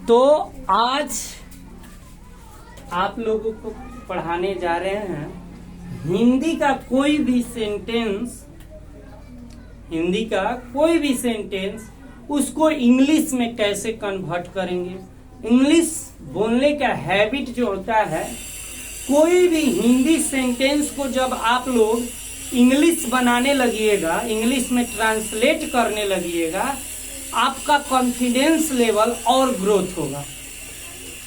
तो आज आप लोगों को पढ़ाने जा रहे हैं हिंदी का कोई भी सेंटेंस उसको इंग्लिश में कैसे कन्वर्ट करेंगे। इंग्लिश बोलने का हैबिट जो होता है, कोई भी हिंदी सेंटेंस को जब आप लोग इंग्लिश बनाने लगिएगा, इंग्लिश में ट्रांसलेट करने लगिएगा, आपका कॉन्फिडेंस लेवल और ग्रोथ होगा।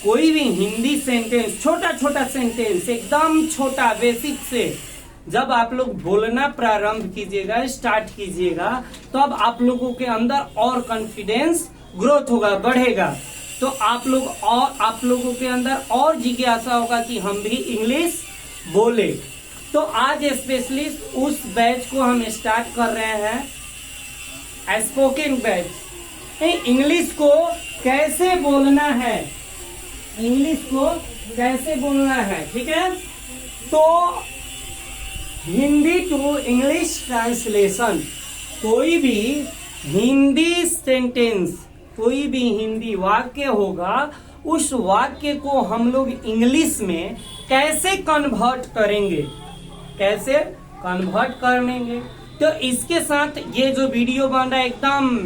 कोई भी हिंदी सेंटेंस, छोटा छोटा सेंटेंस, एकदम छोटा बेसिक से जब आप लोग बोलना प्रारंभ कीजिएगा, स्टार्ट कीजिएगा, तब आप लोगों के अंदर और कॉन्फिडेंस ग्रोथ होगा, बढ़ेगा। तो आप लोगों के अंदर और जिज्ञासा होगा कि हम भी इंग्लिश बोले। तो आज स्पेशली उस बैच को हम स्टार्ट कर रहे हैं, स्पोकन बैच। इंग्लिश को कैसे बोलना है, इंग्लिश को कैसे बोलना है, ठीक है। तो हिंदी टू इंग्लिश ट्रांसलेशन, कोई भी हिंदी सेंटेंस, कोई भी हिंदी वाक्य होगा, उस वाक्य को हम लोग इंग्लिश में कैसे कन्वर्ट करेंगे, कैसे कन्वर्ट करेंगे। तो इसके साथ ये जो वीडियो बन रहा है, एकदम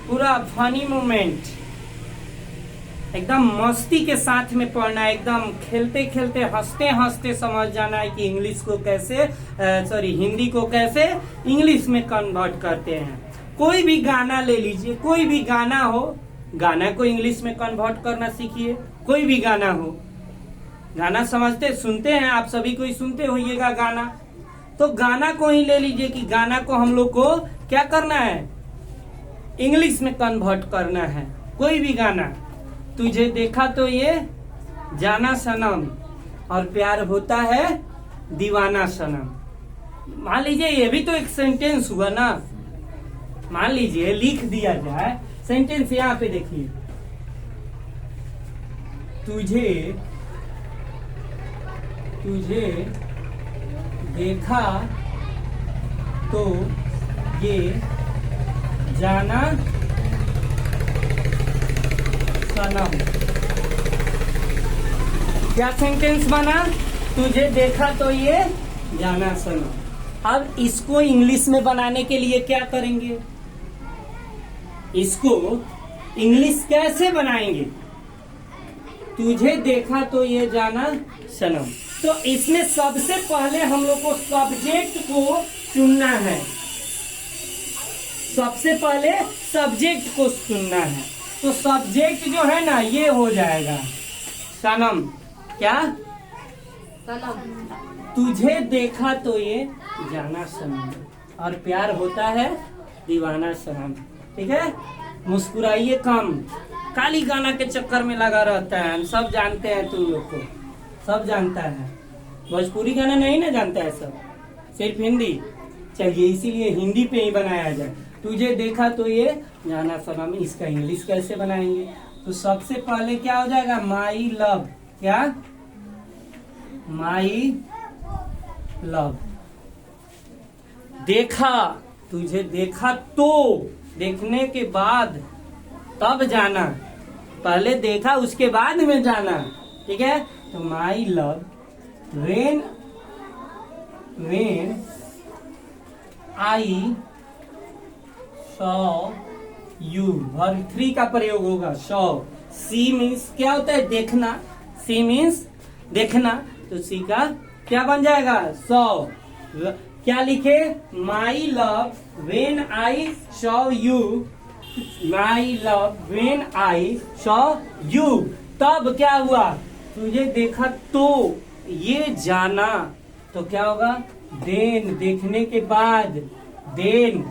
पूरा फनी मोमेंट, एकदम मस्ती के साथ में पढ़ना है, एकदम खेलते खेलते हंसते हंसते समझ जाना है कि इंग्लिश को कैसे हिंदी को कैसे इंग्लिश में कन्वर्ट करते हैं। कोई भी गाना ले लीजिए, कोई भी गाना हो, गाना को इंग्लिश में कन्वर्ट करना सीखिए। कोई भी गाना हो, गाना समझते सुनते हैं आप, सभी कोई सुनते होइएगा गाना, तो गाना को ही ले लीजिए कि गाना को हम लोग को क्या करना है, इंग्लिश में कन्वर्ट करना है। कोई भी गाना, तुझे देखा तो ये जाना सनम और प्यार होता है दीवाना सनम। मान लीजिए ये भी तो एक सेंटेंस हुआ ना, मान लीजिए लिख दिया जाए सेंटेंस, यहाँ पे देखिए, तुझे देखा तो ये जाना सनम। क्या सेंटेंस बना, तुझे देखा तो ये जाना सनम। अब इसको इंग्लिश में बनाने के लिए क्या करेंगे, इसको इंग्लिश कैसे बनाएंगे, तुझे देखा तो ये जाना सनम। तो इसमें सबसे पहले हम लोग को सब्जेक्ट को चुनना है, सबसे पहले सब्जेक्ट को चुनना है। तो सब्जेक्ट जो है ना, ये हो जाएगा सनम। क्या, सनम। तुझे देखा तो ये जाना सनम और प्यार होता है दीवाना सनम, ठीक है। मुस्कुराइए कम, काली गाना के चक्कर में लगा रहता है, हम सब जानते हैं, तुम लोग को सब जानता है। भोजपुरी गाना नहीं ना जानता है सब, सिर्फ हिंदी। चलिए इसीलिए हिंदी पे ही बनाया जाए। तुझे देखा तो ये जाना सनम, इसका इंग्लिश कैसे बनाएंगे। तो सबसे पहले क्या हो जाएगा, माई लव। क्या, माई लव। देखा, तुझे देखा तो, देखने के बाद तब जाना, पहले देखा उसके बाद में जाना, ठीक है। तो माई love, when I saw you, verb 3 का प्रयोग होगा, सॉ। सी मीन्स क्या होता है, देखना, सी मीन्स देखना, तो सी का क्या बन जाएगा, सॉ। क्या लिखे, माई love when I saw you, my love when I saw you. तब क्या हुआ, तुझे देखा तो ये जाना, तो क्या होगा, देन, देखने के बाद, then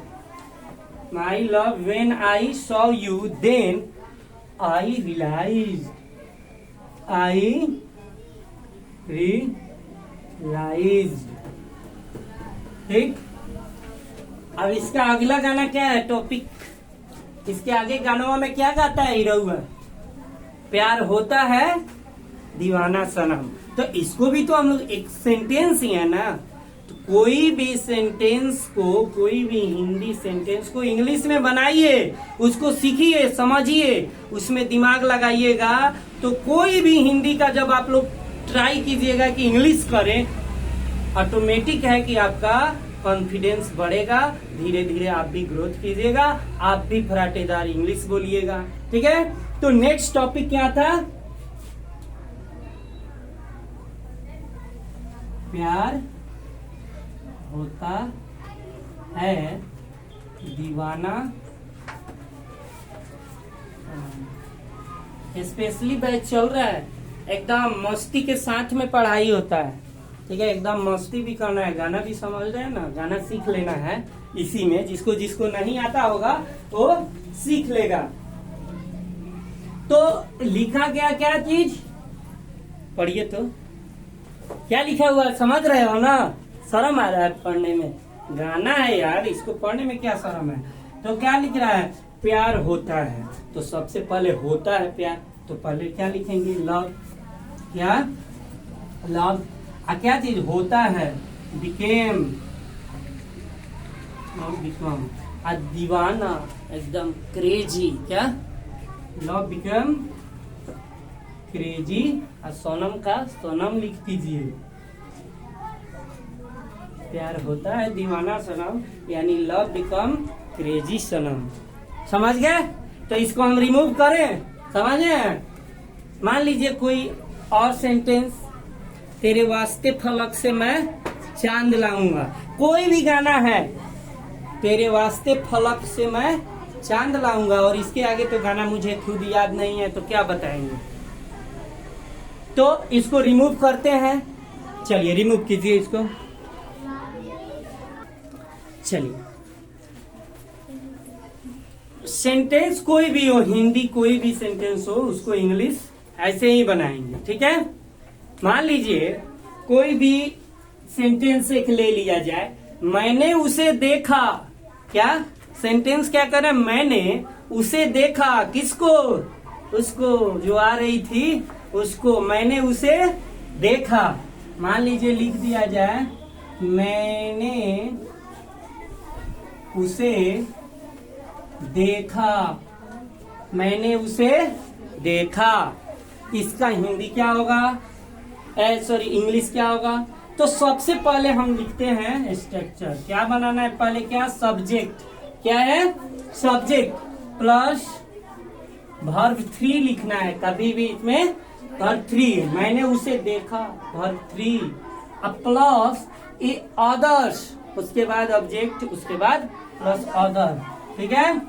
my love when I saw you, then I realize, ठीक। अब इसका अगला गाना क्या है, टॉपिक, इसके आगे गानों में क्या गाता है हीरो, प्यार होता है दीवाना सनम। तो इसको भी तो हम लोग एक सेंटेंस ही है ना, तो कोई भी सेंटेंस को, कोई भी हिंदी सेंटेंस को इंग्लिश में बनाइए, उसको सीखिए, समझिए, उसमें दिमाग लगाइएगा। तो कोई भी हिंदी का जब आप लोग ट्राई कीजिएगा कि इंग्लिश करें, ऑटोमेटिक है कि आपका कॉन्फिडेंस बढ़ेगा, धीरे धीरे आप भी ग्रोथ कीजिएगा, आप भी फराटेदार इंग्लिश बोलिएगा। ठीक है, तो नेक्स्ट टॉपिक क्या था? प्यार होता है दीवाना, स्पेशली बैच चल रहा है, एकदम मस्ती के साथ में पढ़ाई होता है। ठीक है, एकदम मस्ती भी करना है, गाना भी समझ रहे हैं ना, गाना सीख लेना है इसी में। जिसको जिसको नहीं आता होगा वो सीख लेगा। तो लिखा गया क्या चीज, पढ़िए तो क्या लिखा हुआ समझ रहे हो ना? शर्म आ रहा है पढ़ने में, गाना है यार, इसको पढ़ने में क्या शर्म है? तो क्या लिख रहा है? प्यार होता है। तो सबसे पहले होता है प्यार, तो पहले क्या लिखेंगे? लव। क्या? लव। क्या चीज होता है? Became, become. दीवाना, एकदम क्रेजी। क्या? Love become crazy. और सोनम का सोनम लिख दीजिए। प्यार होता है दीवाना सनम, यानी लव बिकम क्रेजी सनम। समझ गए? तो इसको हम रिमूव करें, समझे? मान लीजिए कोई और सेंटेंस, तेरे वास्ते फलक से मैं चांद लाऊंगा। कोई भी गाना है, तेरे वास्ते फलक से मैं चांद लाऊंगा, और इसके आगे तो गाना मुझे खुद याद नहीं है, तो क्या बताएंगे? तो इसको रिमूव करते हैं। चलिए रिमूव कीजिए इसको। चलिए, सेंटेंस कोई भी हो, हिंदी कोई भी सेंटेंस हो, उसको इंग्लिश ऐसे ही बनाएंगे। ठीक है, मान लीजिए कोई भी सेंटेंस एक ले लिया जाए, मैंने उसे देखा। क्या सेंटेंस क्या करे? मैंने उसे देखा। किसको? उसको, जो आ रही थी उसको। मैंने उसे देखा। मान लीजिए लिख दिया जाए, मैंने उसे देखा। मैंने उसे देखा। इसका हिंदी क्या होगा? सॉरी, इंग्लिश क्या होगा? तो सबसे पहले हम लिखते हैं स्ट्रक्चर। क्या बनाना है पहले? क्या? सब्जेक्ट। क्या है? सब्जेक्ट प्लस वर्ब 3 लिखना है। कभी भी इसमें वर्ब 3, मैंने उसे देखा, वर्ब 3, प्लस ए अदर्स, उसके बाद ऑब्जेक्ट, उसके बाद प्लस अदर। ठीक है,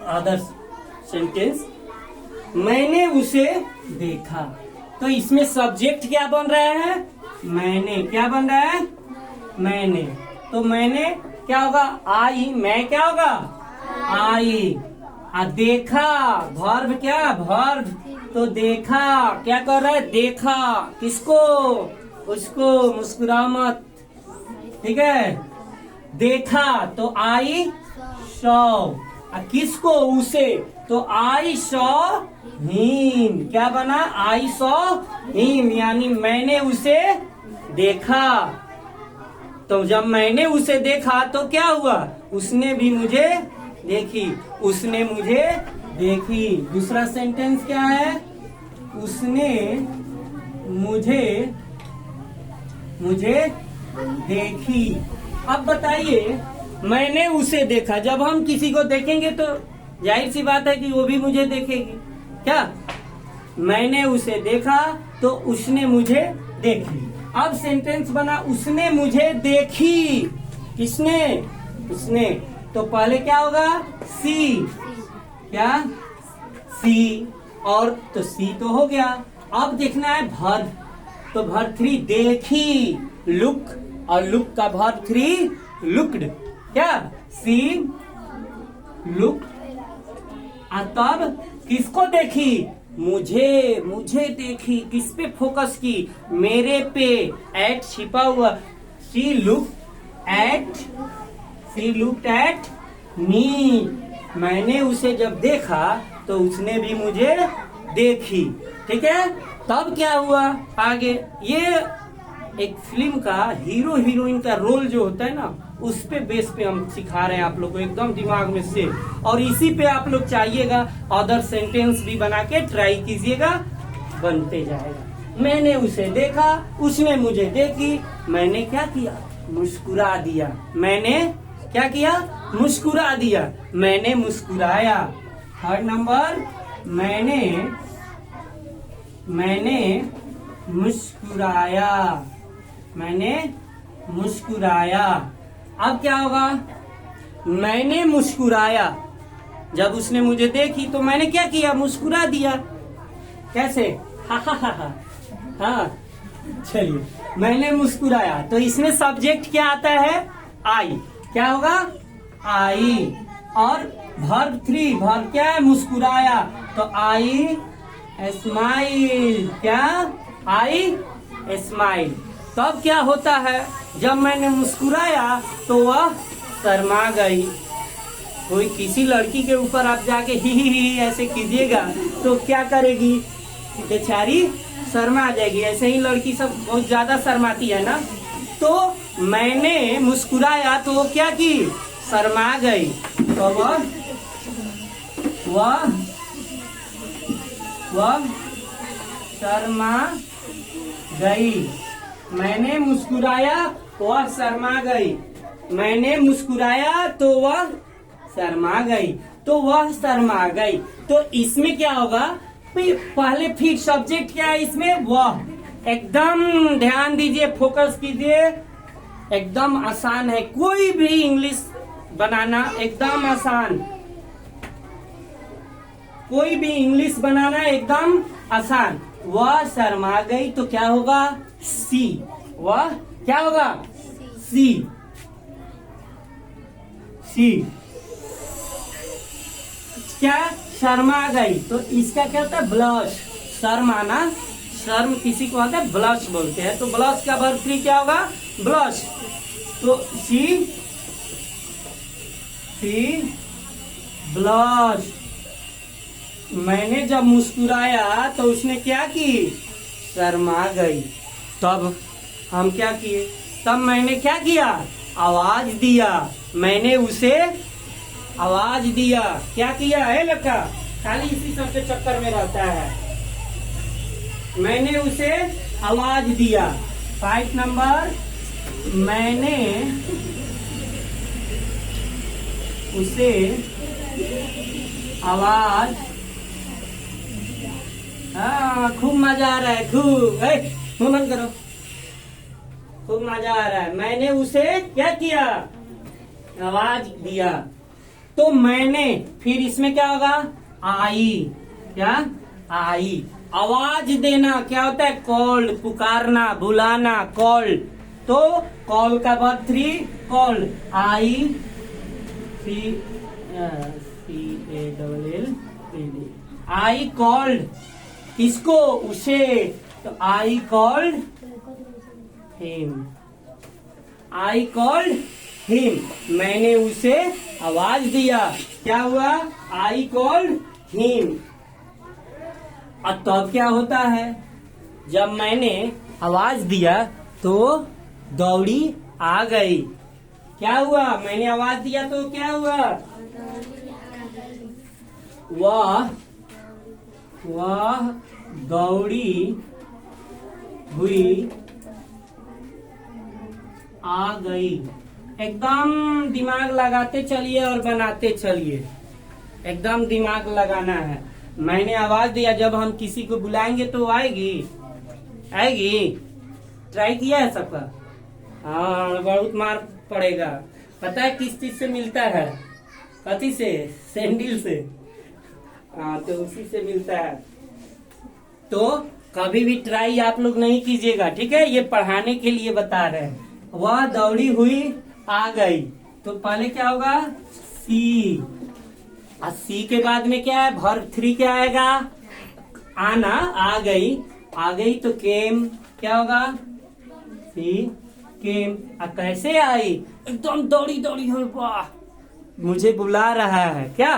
अदर्स सेंटेंस। मैंने उसे देखा, तो इसमें सब्जेक्ट क्या बन रहा है? मैंने। क्या बन रहा है? मैंने। तो मैंने क्या होगा? आई। मैं क्या होगा? आई। देखा, वर्ब क्या? वर्ब। तो देखा, क्या कर रहा है? देखा। किसको? उसको। मुस्कुरा मत, ठीक है? देखा, तो आई सॉ। किसको? उसे। तो आई सॉ हिम। क्या बना? आई सॉ हिम, यानी मैंने उसे देखा। तो जब मैंने उसे देखा तो क्या हुआ? उसने भी मुझे देखी। उसने मुझे देखी। दूसरा सेंटेंस क्या है? उसने मुझे देखी। अब बताइए, मैंने उसे देखा। जब हम किसी को देखेंगे तो जाहिर सी बात है कि वो भी मुझे देखेगी। क्या? मैंने उसे देखा तो उसने मुझे देखी। अब सेंटेंस बना, उसने मुझे देखी। किसने? उसने। तो पहले क्या होगा? सी। क्या? सी। और तो सी तो हो गया। अब देखना है वर्ब। तो वर्ब 3 देखी, लुक, और लुक का वर्ब 3 लुक्ड। क्या? See look. तब किसको देखी? मुझे देखी। किस पे फोकस की? मेरे पे। एट छिपा हुआ। She looked at me. मैंने उसे जब देखा तो उसने भी मुझे देखी। ठीक है, तब क्या हुआ आगे? ये एक फिल्म का हीरो हीरोइन का रोल जो होता है ना, उस पे बेस पे हम सिखा रहे हैं आप लोग को, एकदम दिमाग में से। और इसी पे आप लोग चाहिएगा अदर सेंटेंस भी बना के ट्राई कीजिएगा, बनते जाएगा। मैंने उसे देखा, उसने मुझे देखी, मैंने क्या किया, मुस्कुरा दिया। मैंने क्या किया, मुस्कुरा दिया। मैंने मुस्कुराया। थर्ड नंबर, मैंने मुस्कुराया। मैंने मुस्कुराया। अब क्या होगा, मैंने मुस्कुराया, जब उसने मुझे देखी तो मैंने क्या किया, मुस्कुरा दिया। कैसे, हा हा हा हा। हाँ, चलिए, मैंने मुस्कुराया। तो इसमें सब्जेक्ट क्या आता है, आई। क्या होगा, आई। और वर्ब 3, वर्ब क्या है, मुस्कुराया। तो आई स्माइल। क्या, आई स्माइल। तब क्या होता है, जब मैंने मुस्कुराया तो वह शर्मा गई। कोई किसी लड़की के ऊपर आप जाके ही ऐसे कीजिएगा तो क्या करेगी, बेचारी शर्मा जाएगी। ऐसे ही लड़की सब बहुत ज्यादा शर्माती है ना। तो मैंने मुस्कुराया तो वो क्या की, शर्मा गई। तो वह शर्मा गई। मैंने मुस्कुराया, वह शर्मा गई। मैंने मुस्कुराया तो वह शर्मा गई। तो वह शर्मा गई। तो इसमें क्या होगा, पहले फिर सब्जेक्ट क्या है इसमें, वह। एकदम ध्यान दीजिए, फोकस कीजिए, एकदम आसान है। कोई भी इंग्लिश बनाना एकदम आसान, कोई भी इंग्लिश बनाना एकदम आसान। वह शर्मा गई तो क्या होगा, सी। वह क्या होगा, सी। सी क्या, शर्मा गई। तो इसका क्या होता है, ब्लश। शर्माना, शर्म किसी को आता है, ब्लश बोलते हैं। तो ब्लश का वर्ब 3 क्या होगा, ब्लश। तो सी ब्लश। मैंने जब मुस्कुराया तो उसने क्या की, शर्मा गई। तब हम क्या किए, तब मैंने क्या किया, आवाज दिया। मैंने उसे आवाज दिया। क्या किया है लड़का, खाली इसी सब के चक्कर में रहता है। मैंने उसे आवाज दिया। 5 नंबर, मैंने उसे आवाज। हाँ, खूब मजा आ रहा है, खूब। मुंह बंद करो, खूब मजा आ रहा है। मैंने उसे क्या किया, आवाज दिया। तो मैंने, फिर इसमें क्या होगा, आई। क्या, आई। आवाज देना क्या होता है, कॉल। पुकारना, बुलाना, कॉल। तो कॉल का verb 3 call. I CALL, I called. किसको, उसे। तो आई कॉल्ड हिम। आई कॉल्ड हिम। मैंने उसे आवाज दिया। क्या हुआ, आई कॉल्ड हिम। और तब क्या होता है, जब मैंने आवाज दिया तो दौड़ी आ गई। क्या हुआ, मैंने आवाज दिया तो क्या हुआ, वह दौड़ी हुई आ गई। एकदम दिमाग लगाते चलिए और बनाते चलिए, एकदम दिमाग लगाना है। मैंने आवाज दिया, जब हम किसी को बुलाएंगे तो आएगी, आएगी। ट्राई किया है सबका, हाँ, बहुत मार पड़ेगा। पता है किस चीज से मिलता है, कथी से, सैंडल से। हाँ, तो उसी से मिलता है। तो कभी भी ट्राई आप लोग नहीं कीजिएगा, ठीक है, ये पढ़ाने के लिए बता रहे हैं। वह दौड़ी हुई आ गई, तो पहले क्या होगा, सी। और सी के बाद में क्या है, वर्ब 3 क्या आएगा, आना। आ गई, आ गई तो केम। क्या होगा, सी केम। कैसे आई, एकदम दौड़ी दौड़ी हो, वाह, मुझे बुला रहा है क्या।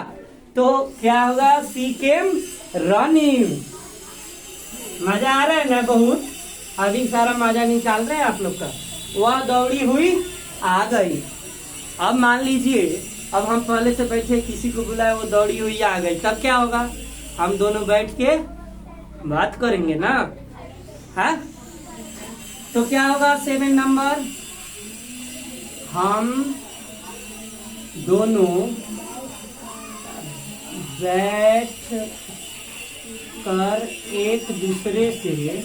तो क्या होगा, सी केम रनिंग। मजा आ रहा है ना बहुत। अभी सारा मजा निकाल रहे हैं आप लोग का। वह दौड़ी हुई आ गई। अब मान लीजिए, अब हम पहले से बैठे किसी को बुलाए, वो दौड़ी हुई आ गई, तब क्या होगा? हम दोनों बैठ के बात करेंगे ना, है? तो क्या होगा 7 नंबर? हम दोनों बैठ कर एक दूसरे से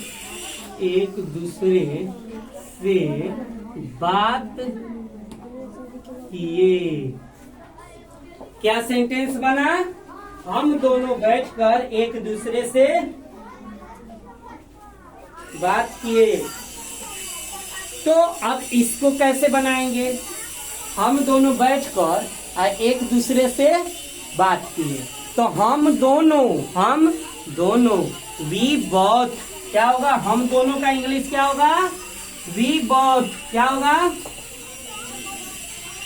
बात किए। क्या सेंटेंस बना? हम दोनों बैठकर एक दूसरे से बात किए। तो अब इसको कैसे बनाएंगे? हम दोनों बैठकर एक दूसरे से बात किए। तो हम दोनों वी बोथ, क्या होगा? हम दोनों का इंग्लिश क्या होगा? We both. क्या होगा?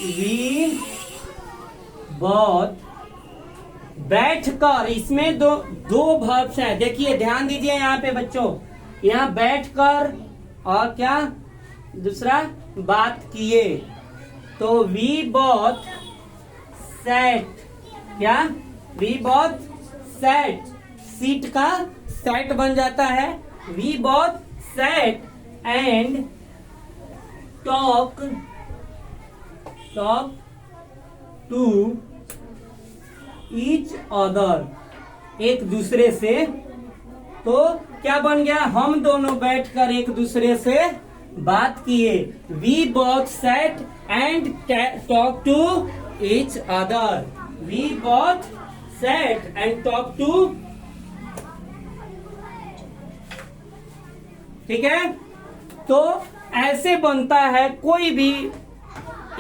वी बोथ बैठकर। इसमें दो वर्ब्स हैं, देखिए ध्यान दीजिए यहाँ पे बच्चों। यहाँ बैठकर और क्या दूसरा बात किए। तो वी बोथ सैट। क्या? वी बोथ सैट, सीट का सेट बन जाता है। We both sat and talk to each other, एक दूसरे से। तो क्या बन गया? हम दोनों बैठकर एक दूसरे से बात किए। We both sat and talk to each other. We both sat and talk to. ठीक है? तो ऐसे बनता है कोई भी।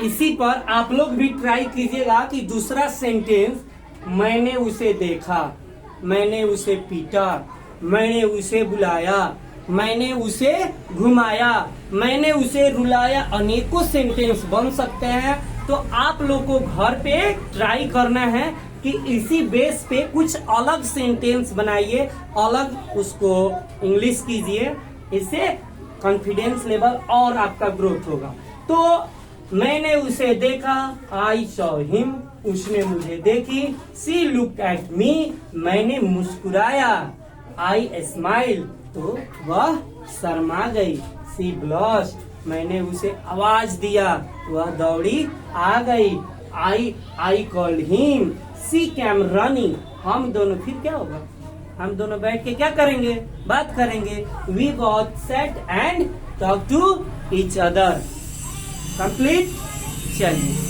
इसी पर आप लोग भी ट्राई कीजिएगा कि दूसरा सेंटेंस, मैंने उसे देखा, मैंने उसे पीटा, मैंने उसे बुलाया, मैंने उसे घुमाया, मैंने उसे रुलाया, अनेकों सेंटेंस बन सकते हैं। तो आप लोग को घर पे ट्राई करना है कि इसी बेस पे कुछ अलग सेंटेंस बनाइए, अलग उसको इंग्लिश कीजिए। इससे कॉन्फिडेंस लेवल और आपका ग्रोथ होगा। तो मैंने उसे देखा, आई सॉ हिम, उसने मुझे देखी। सी लुक एट मी, मैंने मुस्कुराया। आई स्माइल, तो वह शर्मा गई। सी ब्लश, मैंने उसे आवाज दिया, वह दौड़ी आ गई। I called him, she came running. हम दोनों, फिर क्या होगा? हम दोनों बैठ के क्या करेंगे? बात करेंगे। We both sat and talk to each other. Complete. चलिए।